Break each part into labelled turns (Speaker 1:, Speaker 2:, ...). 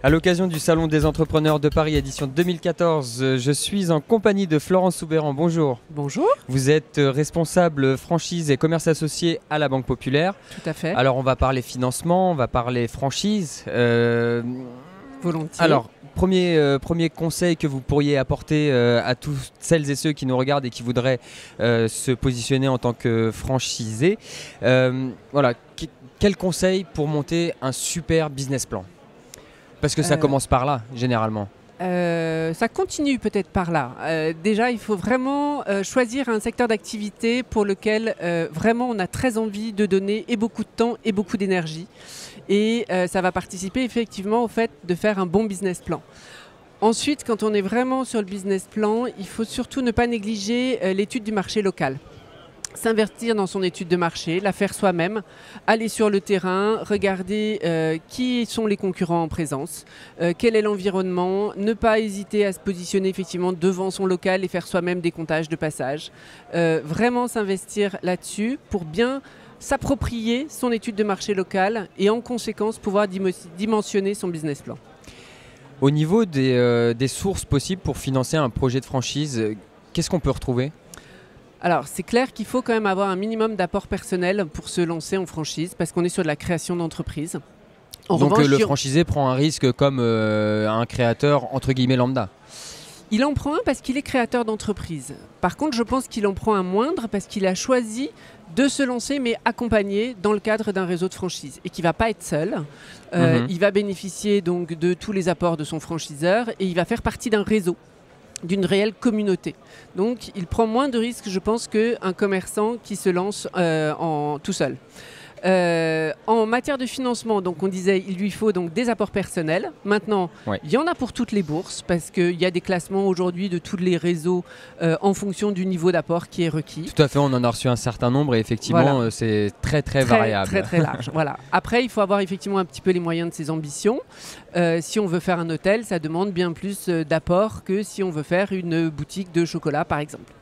Speaker 1: À l'occasion du Salon des entrepreneurs de Paris édition 2014, je suis en compagnie de Florence Soubeyran. Bonjour.
Speaker 2: Bonjour.
Speaker 1: Vous êtes responsable franchise et commerce associé à la Banque Populaire.
Speaker 2: Tout à fait.
Speaker 1: Alors on va parler financement, on va parler franchise.
Speaker 2: Volontiers.
Speaker 1: Alors, premier conseil que vous pourriez apporter à tous celles et ceux qui nous regardent et qui voudraient se positionner en tant que franchisé. Voilà, quel conseil pour monter un super business plan ? Parce que ça commence par là, généralement.
Speaker 2: Ça continue peut-être par là. Déjà, il faut vraiment choisir un secteur d'activité pour lequel vraiment on a très envie de donner et beaucoup de temps et beaucoup d'énergie. Et ça va participer effectivement au fait de faire un bon business plan. Ensuite, quand on est vraiment sur le business plan, il faut surtout ne pas négliger l'étude du marché local. S'investir dans son étude de marché, la faire soi-même, aller sur le terrain, regarder qui sont les concurrents en présence, quel est l'environnement, ne pas hésiter à se positionner effectivement devant son local et faire soi-même des comptages de passage. Vraiment s'investir là-dessus pour bien s'approprier son étude de marché locale et en conséquence pouvoir dimensionner son business plan.
Speaker 1: Au niveau des sources possibles pour financer un projet de franchise, qu'est-ce qu'on peut retrouver ?
Speaker 2: Alors, c'est clair qu'il faut quand même avoir un minimum d'apport personnel pour se lancer en franchise parce qu'on est sur de la création d'entreprise.
Speaker 1: Donc le franchisé prend un risque comme un créateur entre guillemets lambda.
Speaker 2: Il en prend un parce qu'il est créateur d'entreprise. Par contre, je pense qu'il en prend un moindre parce qu'il a choisi de se lancer mais accompagné dans le cadre d'un réseau de franchise et qui ne va pas être seul. Il va bénéficier donc de tous les apports de son franchiseur et il va faire partie d'un réseau, d'une réelle communauté. Donc il prend moins de risques, je pense, qu'un commerçant qui se lance tout seul. En matière de financement, donc on disait il lui faut donc des apports personnels. Maintenant, il y en a pour toutes les bourses parce qu'il y a des classements aujourd'hui de tous les réseaux en fonction du niveau d'apport qui est requis.
Speaker 1: Tout à fait, on en a reçu un certain nombre et effectivement c'est très variable.
Speaker 2: Très large. Voilà. Après, il faut avoir effectivement un petit peu les moyens de ses ambitions. Si on veut faire un hôtel, ça demande bien plus d'apports que si on veut faire une boutique de chocolat par exemple.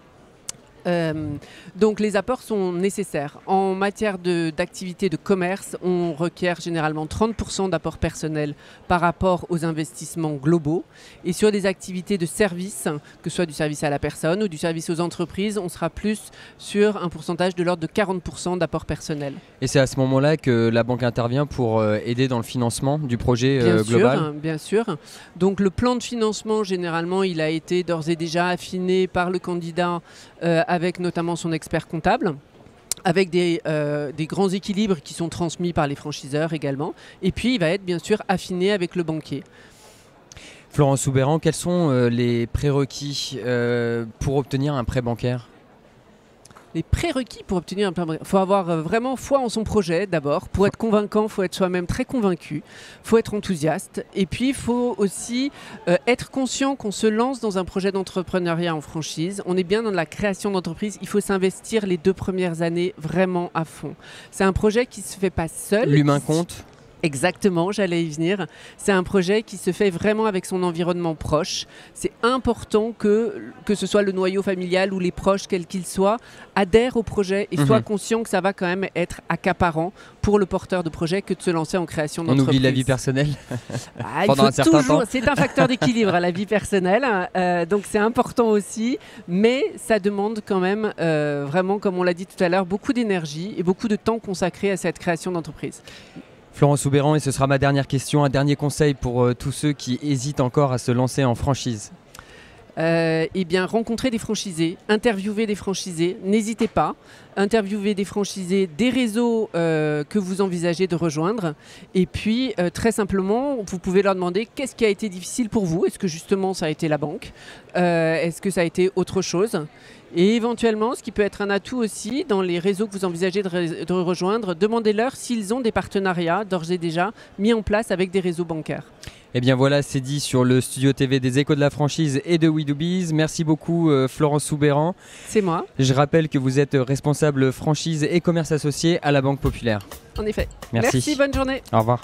Speaker 2: Donc les apports sont nécessaires. En matière d'activité de commerce, on requiert généralement 30% d'apport personnel par rapport aux investissements globaux. Et sur des activités de service, que ce soit du service à la personne ou du service aux entreprises, on sera plus sur un pourcentage de l'ordre de 40% d'apport personnel.
Speaker 1: Et c'est à ce moment-là que la banque intervient pour aider dans le financement du projet global ?
Speaker 2: Bien sûr. Donc le plan de financement, généralement, il a été d'ores et déjà affiné par le candidat avec notamment son expert comptable, avec des grands équilibres qui sont transmis par les franchiseurs également. Et puis, il va être bien sûr affiné avec le banquier.
Speaker 1: Florence Soubeyran, quels sont les prérequis pour obtenir un prêt bancaire ?
Speaker 2: Les prérequis pour obtenir un prêt bancaire, il faut avoir vraiment foi en son projet d'abord. Pour être convaincant, il faut être soi-même très convaincu, il faut être enthousiaste. Et puis, il faut aussi être conscient qu'on se lance dans un projet d'entrepreneuriat en franchise. On est bien dans la création d'entreprise, il faut s'investir les 2 premières années vraiment à fond. C'est un projet qui ne se fait pas seul.
Speaker 1: L'humain compte ?
Speaker 2: Exactement, j'allais y venir. C'est un projet qui se fait vraiment avec son environnement proche. C'est important que ce soit le noyau familial ou les proches, quels qu'ils soient, adhèrent au projet et soient conscients que ça va quand même être accaparant pour le porteur de projet que de se lancer en création d'entreprise.
Speaker 1: On oublie la vie personnelle pendant un certain temps.
Speaker 2: C'est un facteur d'équilibre, la vie personnelle. Donc c'est important aussi, mais ça demande quand même vraiment, comme on l'a dit tout à l'heure, beaucoup d'énergie et beaucoup de temps consacré à cette création d'entreprise.
Speaker 1: Florence Soubeyran, et ce sera ma dernière question, un dernier conseil pour tous ceux qui hésitent encore à se lancer en franchise.
Speaker 2: Eh bien, rencontrer des franchisés, interviewer des franchisés, n'hésitez pas, interviewer des franchisés, des réseaux que vous envisagez de rejoindre. Et puis, très simplement, vous pouvez leur demander qu'est-ce qui a été difficile pour vous. Est-ce que justement ça a été la banque ? Est-ce que ça a été autre chose ? Et éventuellement, ce qui peut être un atout aussi dans les réseaux que vous envisagez de rejoindre, demandez-leur s'ils ont des partenariats d'ores et déjà mis en place avec des réseaux bancaires.
Speaker 1: Et bien voilà, c'est dit sur le studio TV des Échos de la franchise et de We Do Biz. Merci beaucoup Florence Soubeyran.
Speaker 2: C'est moi.
Speaker 1: Je rappelle que vous êtes responsable franchise et commerce associé à la Banque Populaire.
Speaker 2: En effet.
Speaker 1: Merci,
Speaker 2: bonne journée.
Speaker 1: Au revoir.